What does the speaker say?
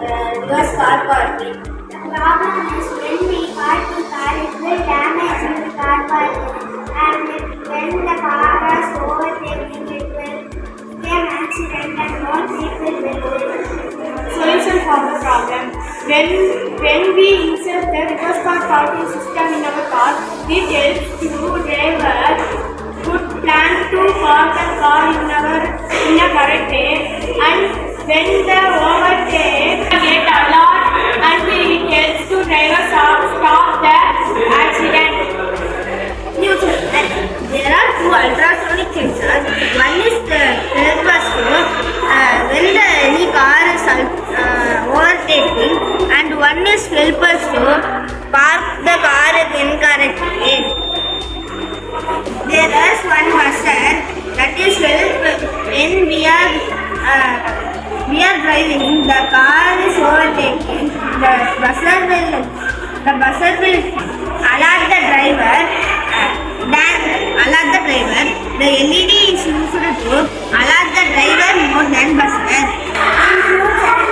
reverse car parking. The problem is when we park the car, it will damage the car parking, and when the car is overtaking, it will be an accident and more people will die. Solution for the problem. When we insert the reverse car parking system in our car, it helps to driver good plan to park the car in a correct way, and when the overtake get alert, and it helps to driver stop the accident. There are two ultrasonic sensors. One is the help us to when any car is overtaking, and one is help us to park the car incorrectly. There is one buzzer that is help when we are driving. The car is overtaking. The buzzer will alert the driver. The LED is used to alert the driver more than buzzer. In future,